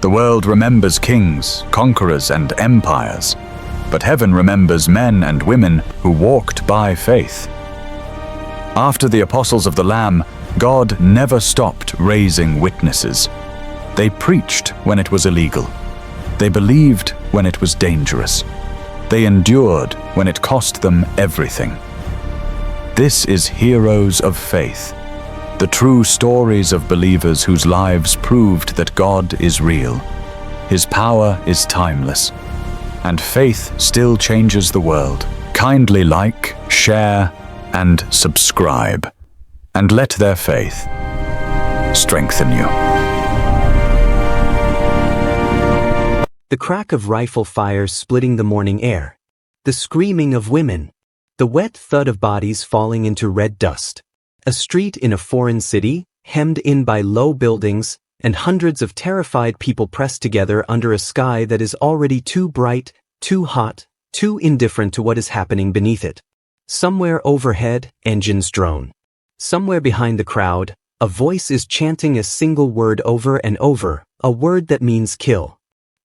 The world remembers kings, conquerors, and empires, but heaven remembers men and women who walked by faith. After the apostles of the Lamb, God never stopped raising witnesses. They preached when it was illegal. They believed when it was dangerous. They endured when it cost them everything. This is heroes of faith, the true stories of believers whose lives proved that God is real. His power is timeless, and faith still changes the world. Kindly like, share, and subscribe, and let their faith strengthen you. The crack of rifle fire splitting the morning air, the screaming of women, the wet thud of bodies falling into red dust. A street in a foreign city, hemmed in by low buildings, and hundreds of terrified people pressed together under a sky that is already too bright, too hot, too indifferent to what is happening beneath it. Somewhere overhead, engines drone. Somewhere behind the crowd, a voice is chanting a single word over and over, a word that means kill.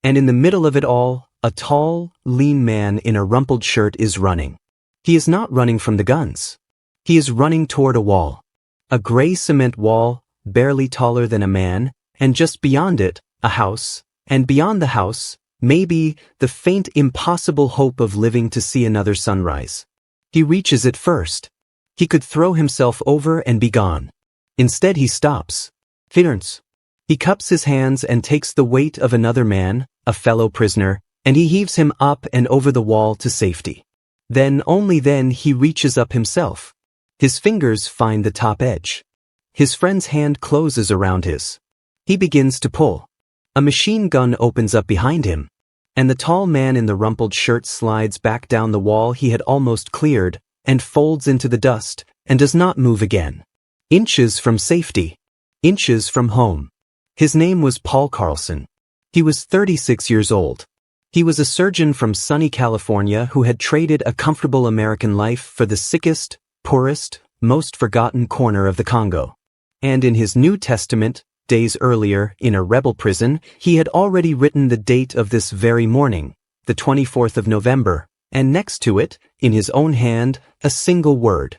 And in the middle of it all, a tall, lean man in a rumpled shirt is running. He is not running from the guns. He is running toward a wall. A gray cement wall, barely taller than a man, and just beyond it, a house, and beyond the house, maybe, the faint impossible hope of living to see another sunrise. He reaches it first. He could throw himself over and be gone. Instead he stops. He turns. He cups his hands and takes the weight of another man, a fellow prisoner, and he heaves him up and over the wall to safety. Then, only then, he reaches up himself. His fingers find the top edge. His friend's hand closes around his. He begins to pull. A machine gun opens up behind him, and the tall man in the rumpled shirt slides back down the wall he had almost cleared, and folds into the dust, and does not move again. Inches from safety. Inches from home. His name was Paul Carlson. He was 36 years old. He was a surgeon from sunny California who had traded a comfortable American life for the sickest, poorest, most forgotten corner of the Congo. And in his New Testament, days earlier, in a rebel prison, he had already written the date of this very morning, the 24th of November, and next to it, in his own hand, a single word.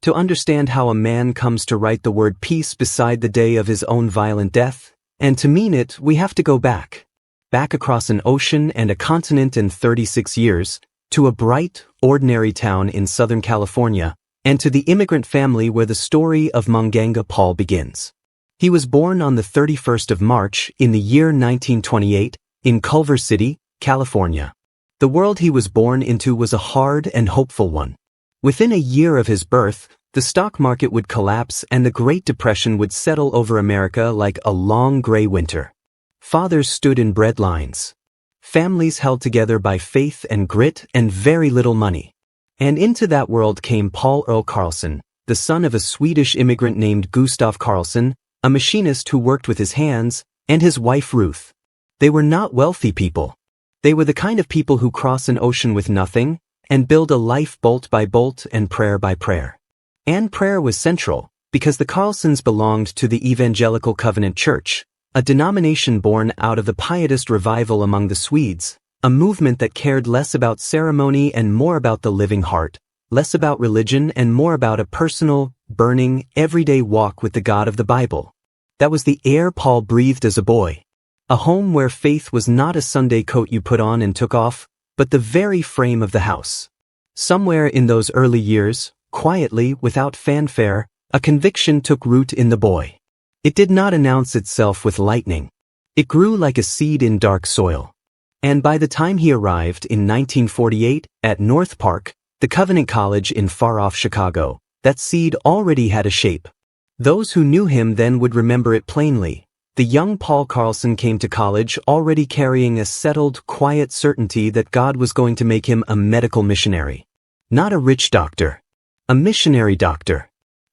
To understand how a man comes to write the word peace beside the day of his own violent death, and to mean it, we have to go back across an ocean and a continent in 36 years, to a bright, ordinary town in Southern California, and to the immigrant family where the story of Munganga Paul begins. He was born on the 31st of March in the year 1928 in Culver City, California. The world he was born into was a hard and hopeful one. Within a year of his birth, the stock market would collapse and the Great Depression would settle over America like a long gray winter. Fathers stood in bread lines. Families held together by faith and grit and very little money. And into that world came Paul Earl Carlson, the son of a Swedish immigrant named Gustav Carlson, a machinist who worked with his hands, and his wife Ruth. They were not wealthy people. They were the kind of people who cross an ocean with nothing, and build a life bolt by bolt and prayer by prayer. And prayer was central, because the Carlsons belonged to the Evangelical Covenant Church, a denomination born out of the Pietist revival among the Swedes, a movement that cared less about ceremony and more about the living heart, less about religion and more about a personal, burning, everyday walk with the God of the Bible. That was the air Paul breathed as a boy. A home where faith was not a Sunday coat you put on and took off, but the very frame of the house. Somewhere in those early years, quietly, without fanfare, a conviction took root in the boy. It did not announce itself with lightning. It grew like a seed in dark soil. And by the time he arrived in 1948 at North Park, the Covenant College in far-off Chicago, that seed already had a shape. Those who knew him then would remember it plainly. The young Paul Carlson came to college already carrying a settled, quiet certainty that God was going to make him a medical missionary. Not a rich doctor. A missionary doctor.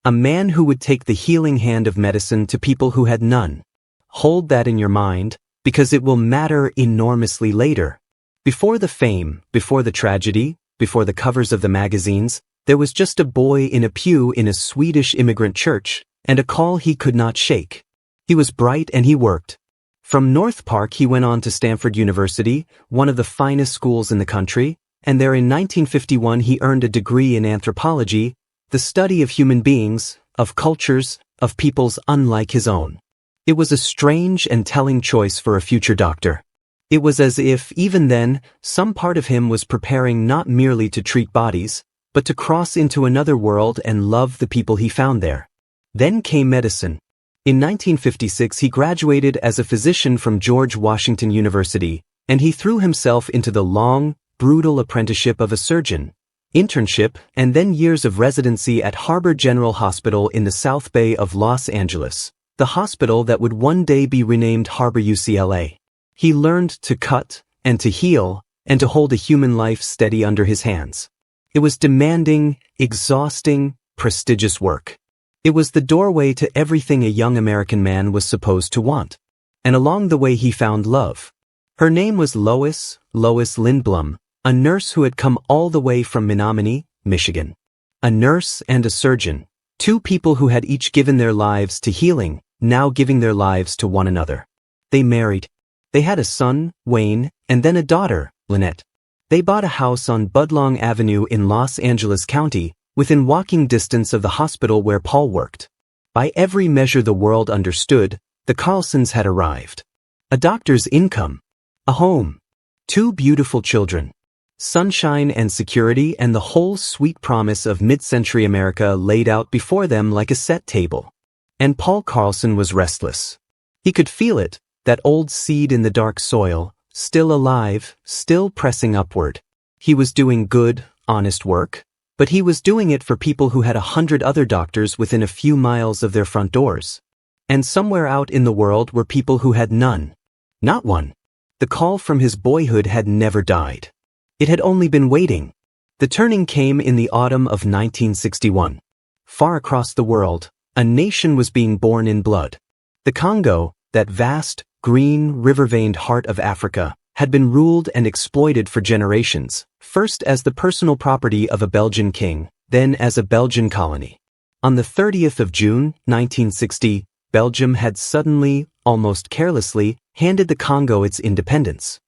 A man who would take the healing hand of medicine to people who had none. Hold that in your mind, because it will matter enormously later. Before the fame, before the tragedy, before the covers of the magazines, there was just a boy in a pew in a Swedish immigrant church, and a call he could not shake. He was bright and he worked. From North Park he went on to Stanford University, one of the finest schools in the country, and there in 1951 he earned a degree in anthropology, the study of human beings, of cultures, of peoples unlike his own. It was a strange and telling choice for a future doctor. It was as if, even then, some part of him was preparing not merely to treat bodies, but to cross into another world and love the people he found there. Then came medicine. In 1956 he graduated as a physician from George Washington University, and he threw himself into the long, brutal apprenticeship of a surgeon, internship, and then years of residency at Harbor General Hospital in the South Bay of Los Angeles, the hospital that would one day be renamed Harbor UCLA. He learned to cut, and to heal, and to hold a human life steady under his hands. It was demanding, exhausting, prestigious work. It was the doorway to everything a young American man was supposed to want. And along the way he found love. Her name was Lois Lindblom, a nurse who had come all the way from Menominee, Michigan. A nurse and a surgeon, two people who had each given their lives to healing, now giving their lives to one another. They married. They had a son, Wayne, and then a daughter, Lynette. They bought a house on Budlong Avenue in Los Angeles County, within walking distance of the hospital where Paul worked. By every measure the world understood, the Carlsons had arrived. A doctor's income. A home. Two beautiful children. Sunshine and security and the whole sweet promise of mid-century America laid out before them like a set table. And Paul Carlson was restless. He could feel it, that old seed in the dark soil, still alive, still pressing upward. He was doing good, honest work, but he was doing it for people who had 100 other doctors within a few miles of their front doors. And somewhere out in the world were people who had none. Not one. The call from his boyhood had never died. It had only been waiting. The turning came in the autumn of 1961. Far across the world, a nation was being born in blood. The Congo, that vast, green, river-veined heart of Africa, had been ruled and exploited for generations, first as the personal property of a Belgian king, then as a Belgian colony. On the 30th of June, 1960, Belgium had suddenly, almost carelessly, handed the Congo its independence.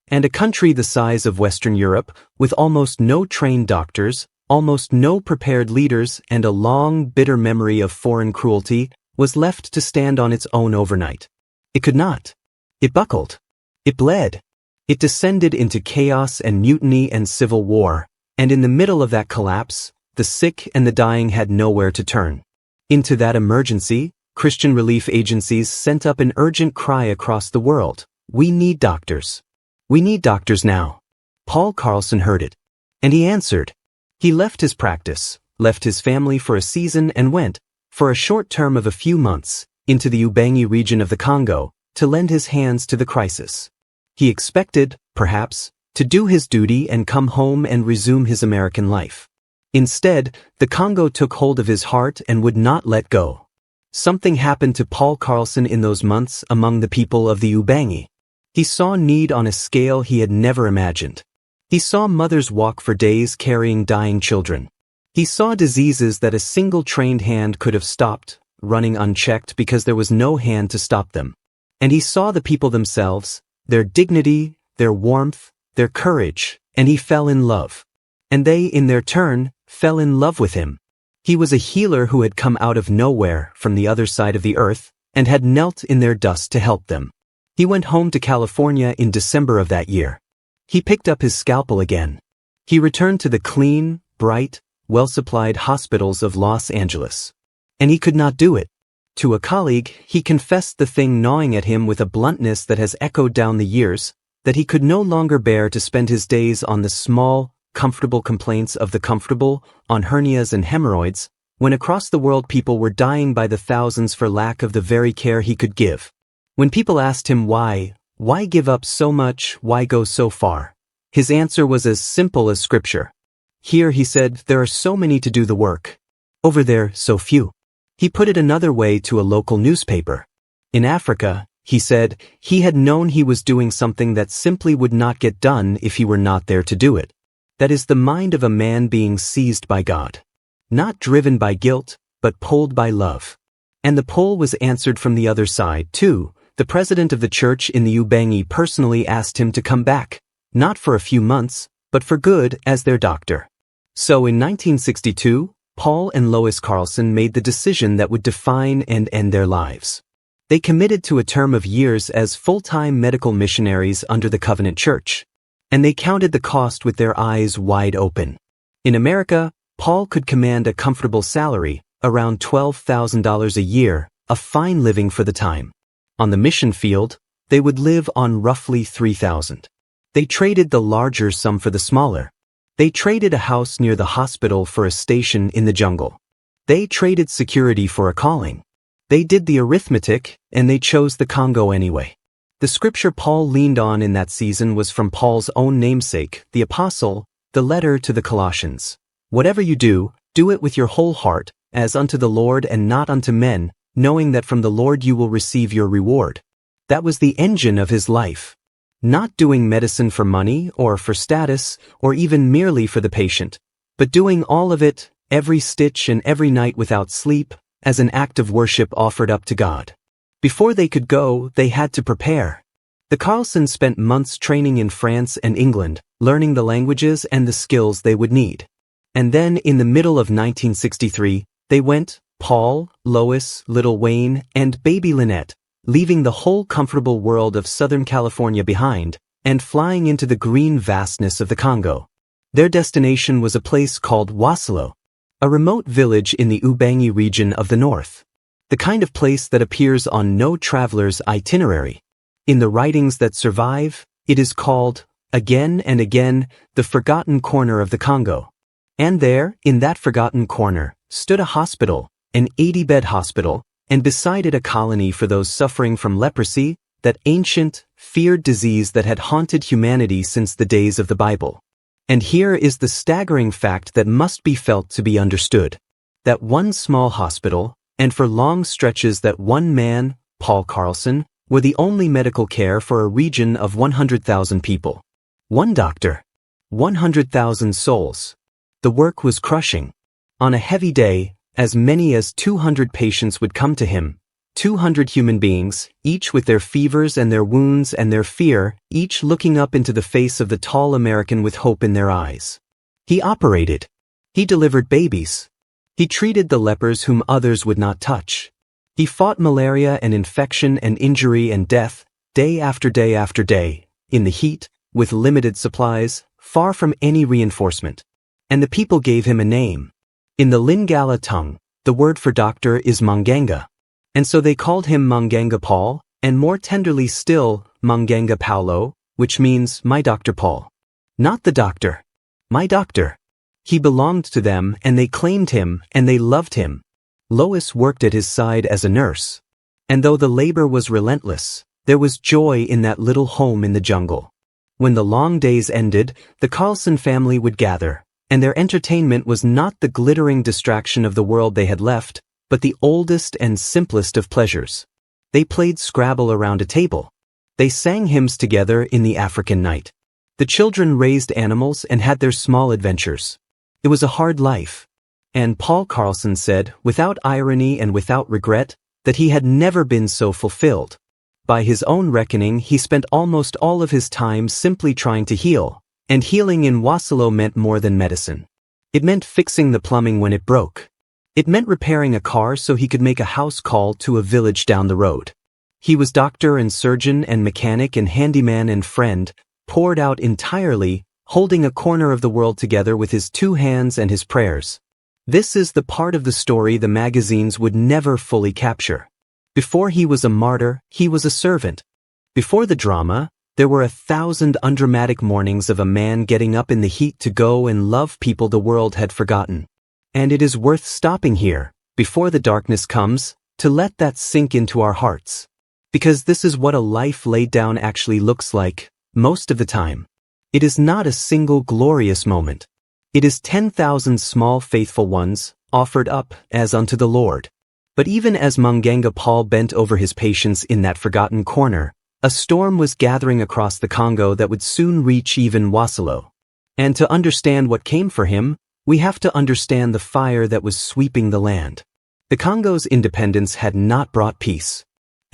And a country the size of Western Europe, with almost no trained doctors, almost no prepared leaders, and a long, bitter memory of foreign cruelty, was left to stand on its own overnight. It could not. It buckled. It bled. It descended into chaos and mutiny and civil war, and in the middle of that collapse, the sick and the dying had nowhere to turn. Into that emergency, Christian relief agencies sent up an urgent cry across the world. We need doctors. We need doctors now. Paul Carlson heard it. And he answered. He left his practice, left his family for a season and went, for a short term of a few months, into the Ubangi region of the Congo, to lend his hands to the crisis. He expected, perhaps, to do his duty and come home and resume his American life. Instead, the Congo took hold of his heart and would not let go. Something happened to Paul Carlson in those months among the people of the Ubangi. He saw need on a scale he had never imagined. He saw mothers walk for days carrying dying children. He saw diseases that a single trained hand could have stopped, running unchecked because there was no hand to stop them. And he saw the people themselves, their dignity, their warmth, their courage, and he fell in love. And they, in their turn, fell in love with him. He was a healer who had come out of nowhere from the other side of the earth and had knelt in their dust to help them. He went home to California in December of that year. He picked up his scalpel again. He returned to the clean, bright, well-supplied hospitals of Los Angeles. And he could not do it. To a colleague, he confessed the thing gnawing at him with a bluntness that has echoed down the years, that he could no longer bear to spend his days on the small, comfortable complaints of the comfortable, on hernias and hemorrhoids, when across the world people were dying by the thousands for lack of the very care he could give. When people asked him why give up so much, why go so far? His answer was as simple as scripture. Here, he said, there are so many to do the work. Over there, so few. He put it another way to a local newspaper. In Africa, he said, he had known he was doing something that simply would not get done if he were not there to do it. That is the mind of a man being seized by God. Not driven by guilt, but pulled by love. And the pull was answered from the other side, too, the president of the church in the Ubangi personally asked him to come back, not for a few months, but for good as their doctor. So in 1962, Paul and Lois Carlson made the decision that would define and end their lives. They committed to a term of years as full-time medical missionaries under the Covenant Church, and they counted the cost with their eyes wide open. In America, Paul could command a comfortable salary, around $12,000 a year, a fine living for the time. On the mission field, they would live on roughly $3,000. They traded the larger sum for the smaller. They traded a house near the hospital for a station in the jungle. They traded security for a calling. They did the arithmetic, and they chose the Congo anyway. The scripture Paul leaned on in that season was from Paul's own namesake, the Apostle, the letter to the Colossians. Whatever you do, do it with your whole heart, as unto the Lord and not unto men, knowing that from the Lord you will receive your reward. That was the engine of his life. Not doing medicine for money or for status or even merely for the patient, but doing all of it, every stitch and every night without sleep, as an act of worship offered up to God. Before they could go, they had to prepare. The Carlsons spent months training in France and England, learning the languages and the skills they would need. And then in the middle of 1963, they went, Paul, Lois, little Wayne, and baby Lynette, leaving the whole comfortable world of Southern California behind and flying into the green vastness of the Congo. Their destination was a place called Waselo, a remote village in the Ubangi region of the north. The kind of place that appears on no traveler's itinerary. In the writings that survive, it is called, again and again, the forgotten corner of the Congo. And there, in that forgotten corner, stood a hospital, an 80-bed hospital, and beside it a colony for those suffering from leprosy, that ancient, feared disease that had haunted humanity since the days of the Bible. And here is the staggering fact that must be felt to be understood. That one small hospital, and for long stretches that one man, Paul Carlson, were the only medical care for a region of 100,000 people. One doctor. 100,000 souls. The work was crushing. On a heavy day, as many as 200 patients would come to him. 200 human beings, each with their fevers and their wounds and their fear, each looking up into the face of the tall American with hope in their eyes. He operated. He delivered babies. He treated the lepers whom others would not touch. He fought malaria and infection and injury and death, day after day after day, in the heat, with limited supplies, far from any reinforcement. And the people gave him a name. In the Lingala tongue, the word for doctor is Manganga. And so they called him Manganga Paul, and more tenderly still, Manganga Paulo, which means my Dr. Paul. Not the doctor. My doctor. He belonged to them, and they claimed him, and they loved him. Lois worked at his side as a nurse. And though the labor was relentless, there was joy in that little home in the jungle. When the long days ended, the Carlson family would gather, and their entertainment was not the glittering distraction of the world they had left, but the oldest and simplest of pleasures. They played Scrabble around a table. They sang hymns together in the African night. The children raised animals and had their small adventures. It was a hard life. And Paul Carlson said, without irony and without regret, that he had never been so fulfilled. By his own reckoning, he spent almost all of his time simply trying to heal, and healing in Waselo meant more than medicine. It meant fixing the plumbing when it broke. It meant repairing a car so he could make a house call to a village down the road. He was doctor and surgeon and mechanic and handyman and friend, poured out entirely, holding a corner of the world together with his two hands and his prayers. This is the part of the story the magazines would never fully capture. Before he was a martyr, he was a servant. Before the drama, there were 1,000 undramatic mornings of a man getting up in the heat to go and love people the world had forgotten. And it is worth stopping here, before the darkness comes, to let that sink into our hearts. Because this is what a life laid down actually looks like, most of the time. It is not a single glorious moment. It is 10,000 small faithful ones, offered up as unto the Lord. But even as Manganga Paul bent over his patients in that forgotten corner, a storm was gathering across the Congo that would soon reach even Waselo. And to understand what came for him, we have to understand the fire that was sweeping the land. The Congo's independence had not brought peace.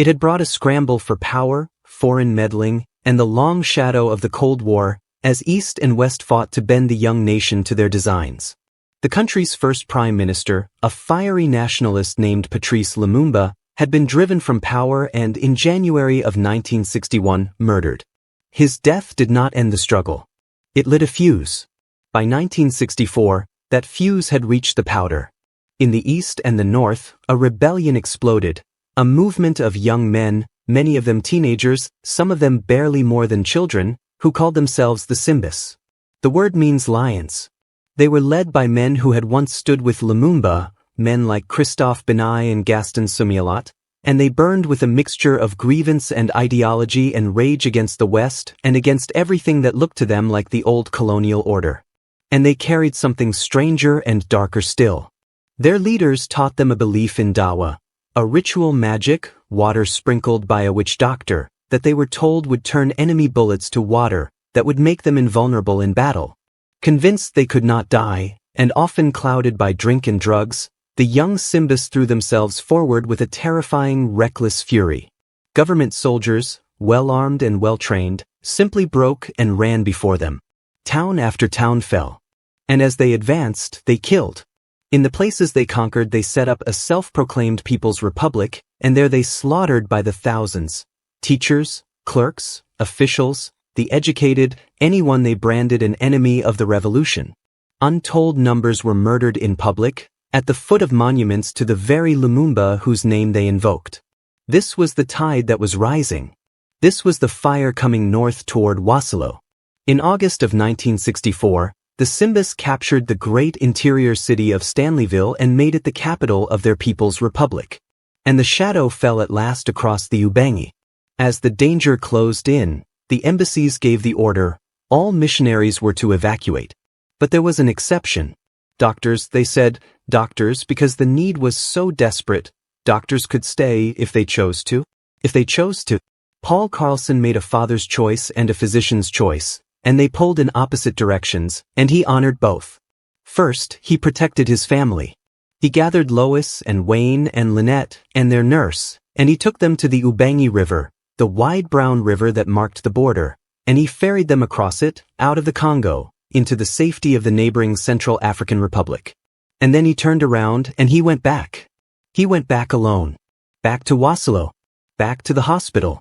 It had brought a scramble for power, foreign meddling, and the long shadow of the Cold War, as East and West fought to bend the young nation to their designs. The country's first prime minister, a fiery nationalist named Patrice Lumumba, had been driven from power and, in January of 1961, murdered. His death did not end the struggle. It lit a fuse. By 1964, that fuse had reached the powder. In the East and the North, a rebellion exploded, a movement of young men, many of them teenagers, some of them barely more than children, who called themselves the Simbas. The word means lions. They were led by men who had once stood with Lumumba, men like Christophe Benaye and Gaston Somialat, and they burned with a mixture of grievance and ideology and rage against the West and against everything that looked to them like the old colonial order. And they carried something stranger and darker still. Their leaders taught them a belief in Dawa, a ritual magic, water sprinkled by a witch doctor, that they were told would turn enemy bullets to water, that would make them invulnerable in battle. Convinced they could not die, and often clouded by drink and drugs, the young Simbas threw themselves forward with a terrifying, reckless fury. Government soldiers, well-armed and well-trained, simply broke and ran before them. Town after town fell. And as they advanced, they killed. In the places they conquered, they set up a self-proclaimed People's Republic, and there they slaughtered by the thousands. Teachers, clerks, officials, the educated, anyone they branded an enemy of the revolution. Untold numbers were murdered in public, at the foot of monuments to the very Lumumba whose name they invoked. This was the tide that was rising. This was the fire coming north toward Waselo. In August of 1964, the Simbas captured the great interior city of Stanleyville and made it the capital of their People's Republic. And the shadow fell at last across the Ubangi. As the danger closed in, the embassies gave the order, all missionaries were to evacuate. But there was an exception. Doctors, they said, doctors, because the need was so desperate, doctors could stay if they chose to. If they chose to. Paul Carlson made a father's choice and a physician's choice, and they pulled in opposite directions, and he honored both. First, he protected his family. He gathered Lois and Wayne and Lynette and their nurse, and he took them to the Ubangi River, the wide brown river that marked the border, and he ferried them across it, out of the Congo, into the safety of the neighboring Central African Republic. And then he turned around and he went back. He went back alone. Back to Waselo. Back to the hospital.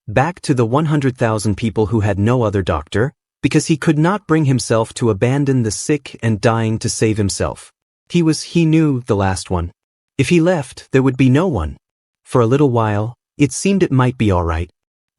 Back to the 100,000 people who had no other doctor, because he could not bring himself to abandon the sick and dying to save himself. He knew, the last one. If he left, there would be no one. For a little while, it seemed it might be all right.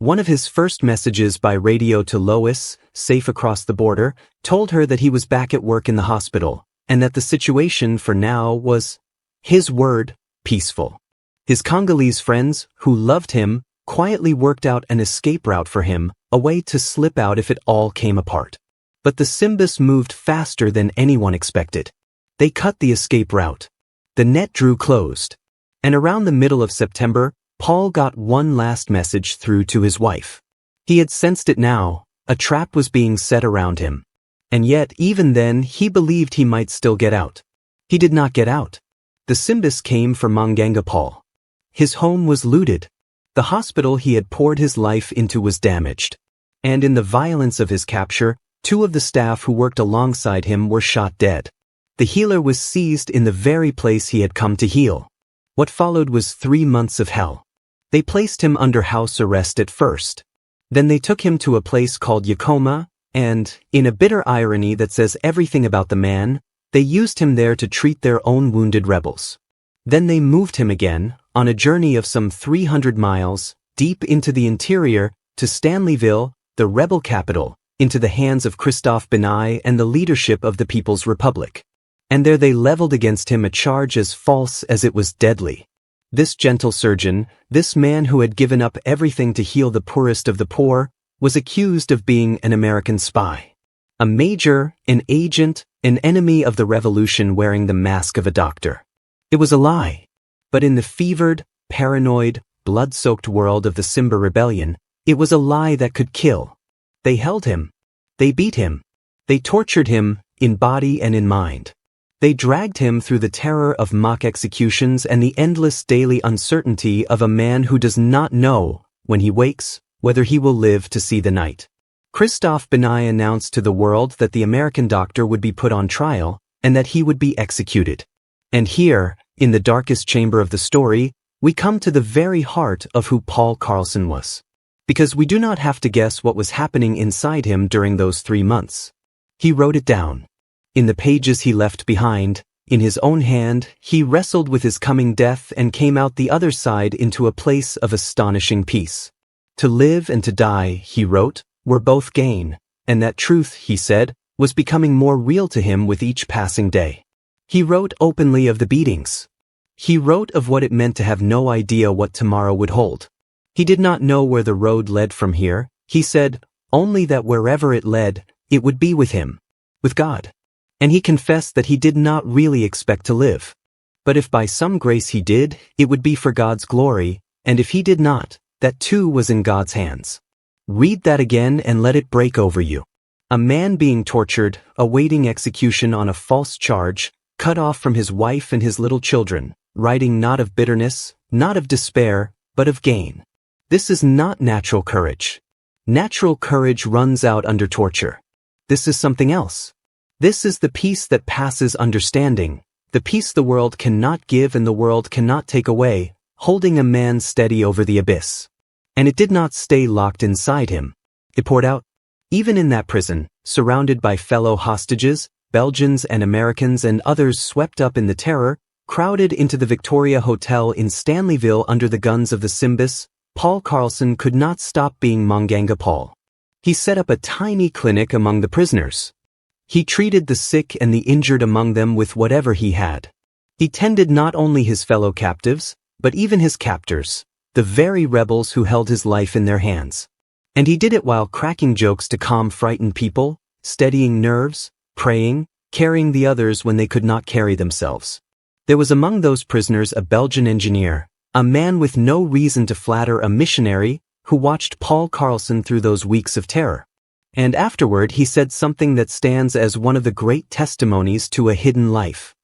One of his first messages by radio to Lois, safe across the border, told her that he was back at work in the hospital, and that the situation for now was, his word, peaceful. His Congolese friends, who loved him, quietly worked out an escape route for him, a way to slip out if it all came apart. But the Simbas moved faster than anyone expected. They cut the escape route. The net drew closed. And around the middle of September, Paul got one last message through to his wife. He had sensed it now, a trap was being set around him. And yet, even then, he believed he might still get out. He did not get out. The Simbas came for Manganga Paul. His home was looted. The hospital he had poured his life into was damaged. And in the violence of his capture, 2 of the staff who worked alongside him were shot dead. The healer was seized in the very place he had come to heal. What followed was 3 months of hell. They placed him under house arrest at first. Then they took him to a place called Yakoma, and, in a bitter irony that says everything about the man, they used him there to treat their own wounded rebels. Then they moved him again, on a journey of some 300 miles, deep into the interior, to Stanleyville, the rebel capital, into the hands of Christophe Benaye and the leadership of the People's Republic. And there they leveled against him a charge as false as it was deadly. This gentle surgeon, this man who had given up everything to heal the poorest of the poor, was accused of being an American spy. A major, an agent, an enemy of the revolution wearing the mask of a doctor. It was a lie. But in the fevered, paranoid, blood-soaked world of the Simba rebellion, it was a lie that could kill. They held him. They beat him. They tortured him, in body and in mind. They dragged him through the terror of mock executions and the endless daily uncertainty of a man who does not know, when he wakes, whether he will live to see the night. Christophe Benaille announced to the world that the American doctor would be put on trial and that he would be executed. And here, in the darkest chamber of the story, we come to the very heart of who Paul Carlson was. Because we do not have to guess what was happening inside him during those 3 months. He wrote it down. In the pages he left behind, in his own hand, he wrestled with his coming death and came out the other side into a place of astonishing peace. To live and to die, he wrote, were both gain, and that truth, he said, was becoming more real to him with each passing day. He wrote openly of the beatings. He wrote of what it meant to have no idea what tomorrow would hold. He did not know where the road led from here, he said, only that wherever it led, it would be with him, with God. And he confessed that he did not really expect to live. But if by some grace he did, it would be for God's glory, and if he did not, that too was in God's hands. Read that again and let it break over you. A man being tortured, awaiting execution on a false charge, cut off from his wife and his little children, writing not of bitterness, not of despair, but of gain. This is not natural courage. Natural courage runs out under torture. This is something else. This is the peace that passes understanding, the peace the world cannot give and the world cannot take away, holding a man steady over the abyss. And it did not stay locked inside him. It poured out. Even in that prison, surrounded by fellow hostages, Belgians and Americans and others swept up in the terror, crowded into the Victoria Hotel in Stanleyville under the guns of the Simbas, Paul Carlson could not stop being Monganga Paul. He set up a tiny clinic among the prisoners. He treated the sick and the injured among them with whatever he had. He tended not only his fellow captives, but even his captors, the very rebels who held his life in their hands. And he did it while cracking jokes to calm frightened people, steadying nerves, praying, carrying the others when they could not carry themselves. There was among those prisoners a Belgian engineer, a man with no reason to flatter a missionary, who watched Paul Carlson through those weeks of terror. And afterward he said something that stands as one of the great testimonies to a hidden life.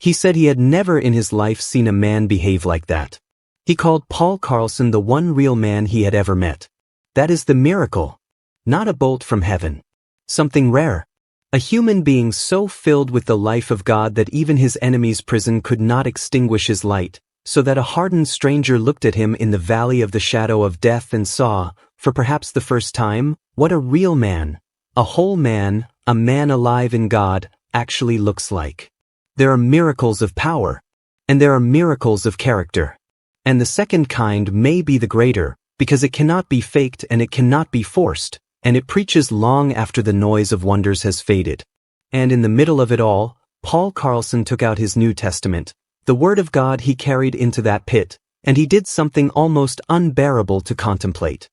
He said he had never in his life seen a man behave like that. He called Paul Carlson the one real man he had ever met. That is the miracle. Not a bolt from heaven. Something rare. A human being so filled with the life of God that even his enemy's prison could not extinguish his light, so that a hardened stranger looked at him in the valley of the shadow of death and saw, for perhaps the first time, what a real man, a whole man, a man alive in God, actually looks like. There are miracles of power, and there are miracles of character. And the second kind may be the greater, because it cannot be faked and it cannot be forced, and it preaches long after the noise of wonders has faded. And in the middle of it all, Paul Carlson took out his New Testament, the Word of God he carried into that pit, and he did something almost unbearable to contemplate.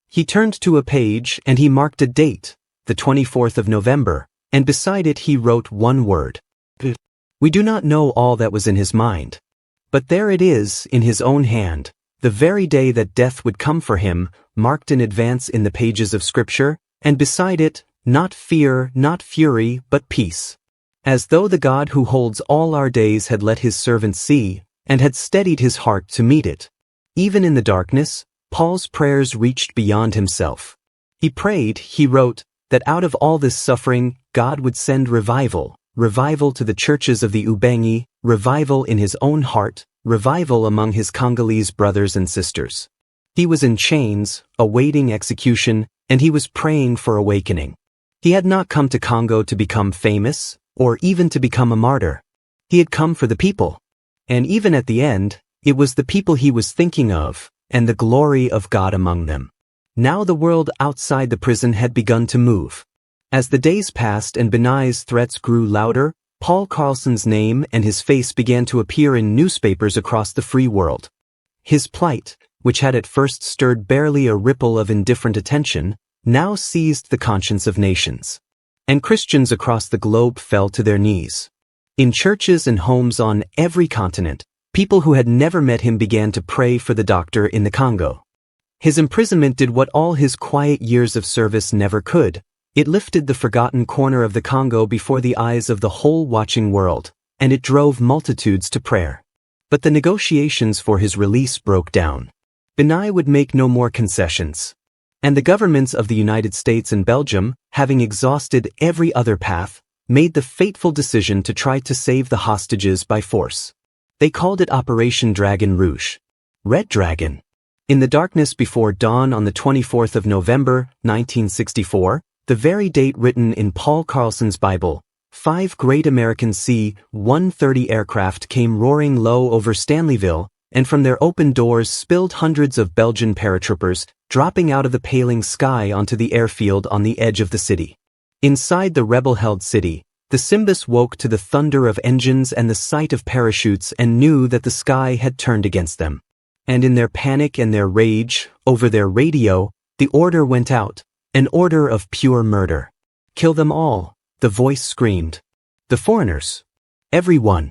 He turned to a page and he marked a date, the 24th of November, and beside it he wrote one word. We do not know all that was in his mind. But there it is, in his own hand, the very day that death would come for him, marked in advance in the pages of Scripture, and beside it, not fear, not fury, but peace. As though the God who holds all our days had let his servant see, and had steadied his heart to meet it. Even in the darkness, Paul's prayers reached beyond himself. He prayed, he wrote, that out of all this suffering, God would send revival, revival to the churches of the Ubangi, revival in his own heart, revival among his Congolese brothers and sisters. He was in chains, awaiting execution, and he was praying for awakening. He had not come to Congo to become famous, or even to become a martyr. He had come for the people. And even at the end, it was the people he was thinking of, and the glory of God among them. Now the world outside the prison had begun to move. As the days passed and Benaille's threats grew louder, Paul Carlson's name and his face began to appear in newspapers across the free world. His plight, which had at first stirred barely a ripple of indifferent attention, now seized the conscience of nations. And Christians across the globe fell to their knees. In churches and homes on every continent, people who had never met him began to pray for the doctor in the Congo. His imprisonment did what all his quiet years of service never could. It lifted the forgotten corner of the Congo before the eyes of the whole watching world, and it drove multitudes to prayer. But the negotiations for his release broke down. Benai would make no more concessions. And the governments of the United States and Belgium, having exhausted every other path, made the fateful decision to try to save the hostages by force. They called it Operation Dragon Rouge. Red Dragon. In the darkness before dawn on the 24th of November, 1964, the very date written in Paul Carlson's Bible, 5 great American C-130 aircraft came roaring low over Stanleyville, and from their open doors spilled hundreds of Belgian paratroopers, dropping out of the paling sky onto the airfield on the edge of the city. Inside the rebel-held city, the Simbas woke to the thunder of engines and the sight of parachutes and knew that the sky had turned against them. And in their panic and their rage, over their radio, the order went out, an order of pure murder. Kill them all, the voice screamed. The foreigners. Everyone.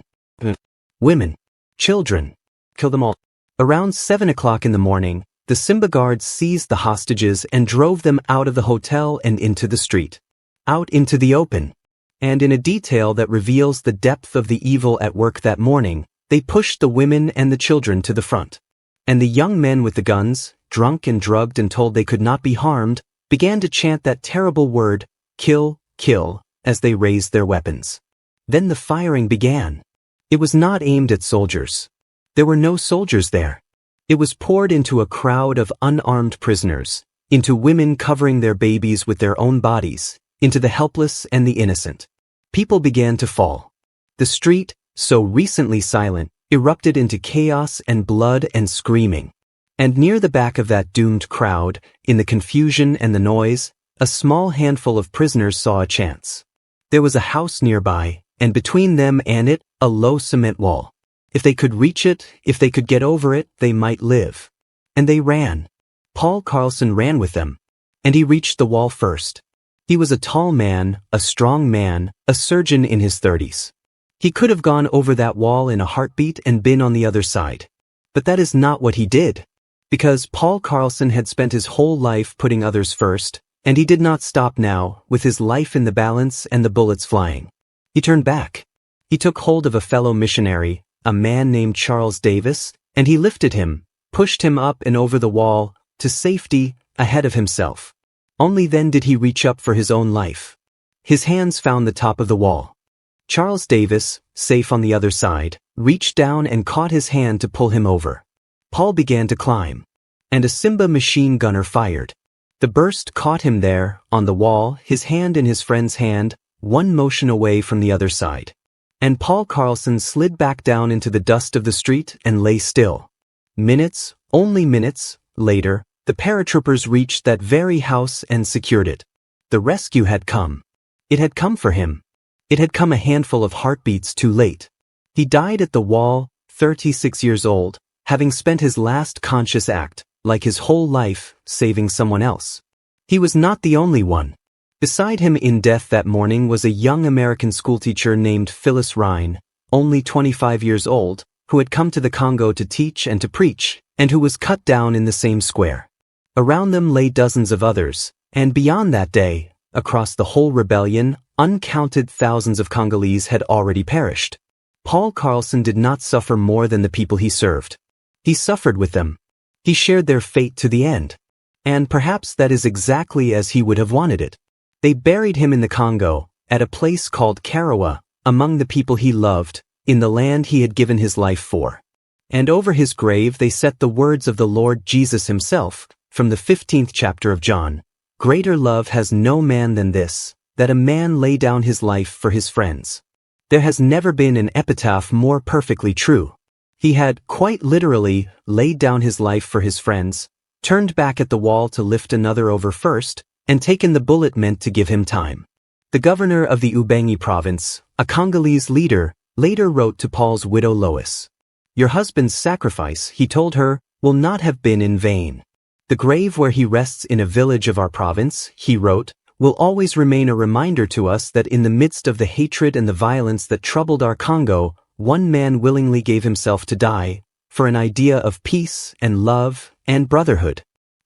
Women. Children. Kill them all. Around 7 o'clock in the morning, the Simba guards seized the hostages and drove them out of the hotel and into the street. Out into the open. And in a detail that reveals the depth of the evil at work that morning, they pushed the women and the children to the front. And the young men with the guns, drunk and drugged and told they could not be harmed, began to chant that terrible word, kill, kill, as they raised their weapons. Then the firing began. It was not aimed at soldiers. There were no soldiers there. It was poured into a crowd of unarmed prisoners, into women covering their babies with their own bodies, into the helpless and the innocent. People began to fall. The street, so recently silent, erupted into chaos and blood and screaming. And near the back of that doomed crowd, in the confusion and the noise, a small handful of prisoners saw a chance. There was a house nearby, and between them and it, a low cement wall. If they could reach it, if they could get over it, they might live. And they ran. Paul Carlson ran with them. And he reached the wall first. He was a tall man, a strong man, a surgeon in his 30s. He could have gone over that wall in a heartbeat and been on the other side. But that is not what he did. Because Paul Carlson had spent his whole life putting others first, and he did not stop now, with his life in the balance and the bullets flying. He turned back. He took hold of a fellow missionary, a man named Charles Davis, and he lifted him, pushed him up and over the wall, to safety, ahead of himself. Only then did he reach up for his own life. His hands found the top of the wall. Charles Davis, safe on the other side, reached down and caught his hand to pull him over. Paul began to climb. And a Simba machine gunner fired. The burst caught him there, on the wall, his hand in his friend's hand, one motion away from the other side. And Paul Carlson slid back down into the dust of the street and lay still. Minutes, only minutes, later, the paratroopers reached that very house and secured it. The rescue had come. It had come for him. It had come a handful of heartbeats too late. He died at the wall, 36 years old, having spent his last conscious act, like his whole life, saving someone else. He was not the only one. Beside him in death that morning was a young American schoolteacher named Phyllis Rhine, only 25 years old, who had come to the Congo to teach and to preach, and who was cut down in the same square. Around them lay dozens of others, and beyond that day, across the whole rebellion, uncounted thousands of Congolese had already perished. Paul Carlson did not suffer more than the people he served. He suffered with them. He shared their fate to the end. And perhaps that is exactly as he would have wanted it. They buried him in the Congo, at a place called Karawa, among the people he loved, in the land he had given his life for. And over his grave they set the words of the Lord Jesus himself, from the 15th chapter of John. Greater love has no man than this, that a man lay down his life for his friends. There has never been an epitaph more perfectly true. He had, quite literally, laid down his life for his friends, turned back at the wall to lift another over first, and taken the bullet meant to give him time. The governor of the Ubangi province, a Congolese leader, later wrote to Paul's widow Lois. Your husband's sacrifice, he told her, will not have been in vain. The grave where he rests in a village of our province, he wrote, will always remain a reminder to us that in the midst of the hatred and the violence that troubled our Congo, one man willingly gave himself to die, for an idea of peace and love and brotherhood.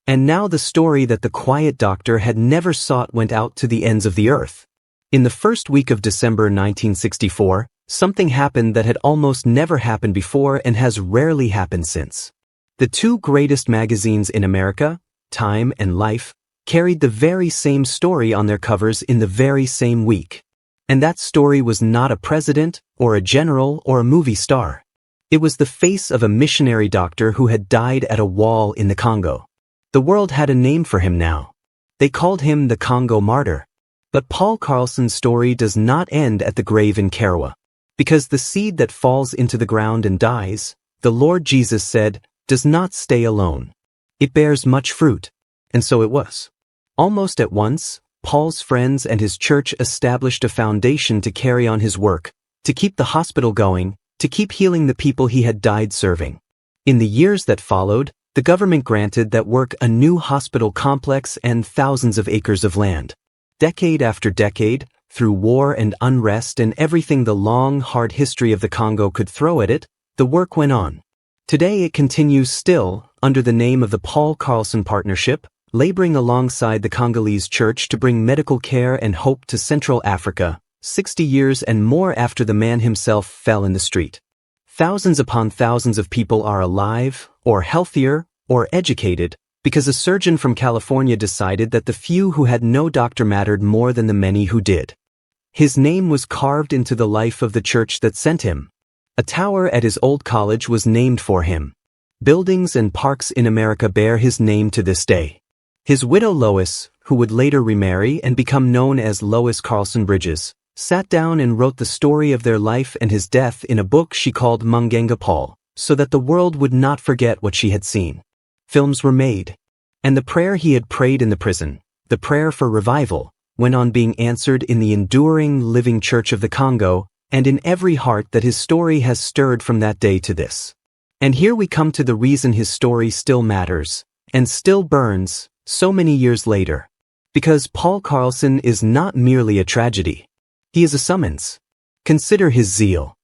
And now the story that the quiet doctor had never sought went out to the ends of the earth. In the first week of December 1964, Something happened that had almost never happened before and has rarely happened since. The two greatest magazines in America, Time and Life, carried the very same story on their covers in the very same week. And that story was not a president, or a general, or a movie star. It was the face of a missionary doctor who had died at a wall in the Congo. The world had a name for him now. They called him the Congo martyr. But Paul Carlson's story does not end at the grave in Karawa. Because the seed that falls into the ground and dies, the Lord Jesus said, does not stay alone. It bears much fruit. And so it was. Almost at once, Paul's friends and his church established a foundation to carry on his work, to keep the hospital going, to keep healing the people he had died serving. In the years that followed, the government granted that work a new hospital complex and thousands of acres of land. Decade after decade, through war and unrest and everything the long, hard history of the Congo could throw at it, the work went on. Today it continues still, under the name of the Paul Carlson Partnership, laboring alongside the Congolese Church to bring medical care and hope to Central Africa, 60 years and more after the man himself fell in the street. Thousands upon thousands of people are alive, or healthier, or educated, because a surgeon from California decided that the few who had no doctor mattered more than the many who did. His name was carved into the life of the church that sent him. A tower at his old college was named for him. Buildings and parks in America bear his name to this day. His widow Lois, who would later remarry and become known as Lois Carlson Bridges, sat down and wrote the story of their life and his death in a book she called Mungenga Paul, so that the world would not forget what she had seen. Films were made. And the prayer he had prayed in the prison, the prayer for revival, went on being answered in the enduring, living church of the Congo, and in every heart that his story has stirred from that day to this. And here we come to the reason his story still matters, and still burns, so many years later. Because Paul Carlson is not merely a tragedy. He is a summons. Consider his zeal.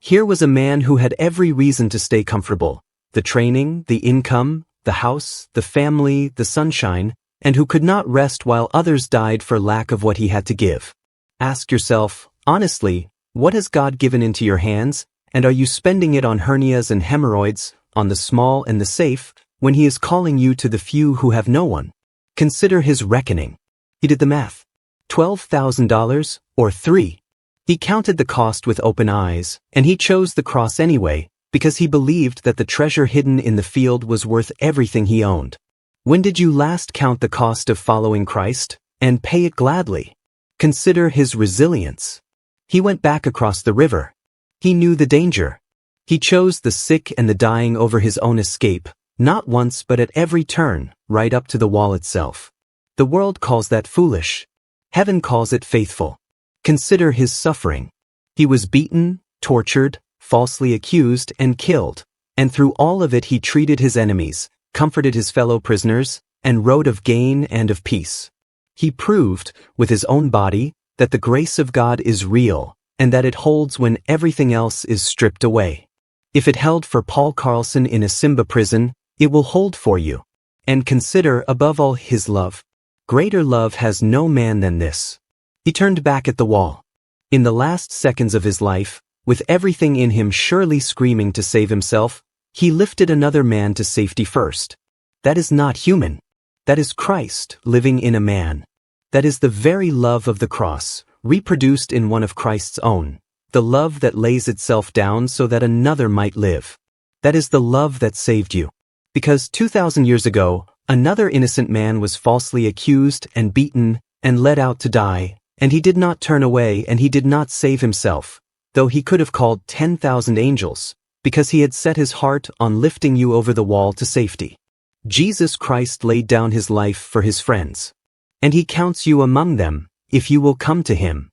Here was a man who had every reason to stay comfortable, the training, the income, the house, the family, the sunshine, and who could not rest while others died for lack of what he had to give. Ask yourself, honestly, what has God given into your hands, and are you spending it on hernias and hemorrhoids, on the small and the safe, when he is calling you to the few who have no one? Consider his reckoning. He did the math. $12,000, or 3. He counted the cost with open eyes, and he chose the cross anyway, because he believed that the treasure hidden in the field was worth everything he owned. When did you last count the cost of following Christ, and pay it gladly? Consider his resilience. He went back across the river. He knew the danger. He chose the sick and the dying over his own escape, not once but at every turn, right up to the wall itself. The world calls that foolish. Heaven calls it faithful. Consider his suffering. He was beaten, tortured, falsely accused, and killed, and through all of it he treated his enemies, comforted his fellow prisoners, and wrote of gain and of peace. He proved, with his own body, that the grace of God is real, and that it holds when everything else is stripped away. If it held for Paul Carlson in a Simba prison, it will hold for you. And consider, above all, his love. Greater love has no man than this. He turned back at the wall. In the last seconds of his life, with everything in him surely screaming to save himself, he lifted another man to safety first. That is not human. That is Christ living in a man. That is the very love of the cross, reproduced in one of Christ's own, the love that lays itself down so that another might live. That is the love that saved you. Because 2,000 years ago, another innocent man was falsely accused and beaten and led out to die, and he did not turn away and he did not save himself, though he could have called 10,000 angels, because he had set his heart on lifting you over the wall to safety. Jesus Christ laid down his life for his friends. And he counts you among them, if you will come to him.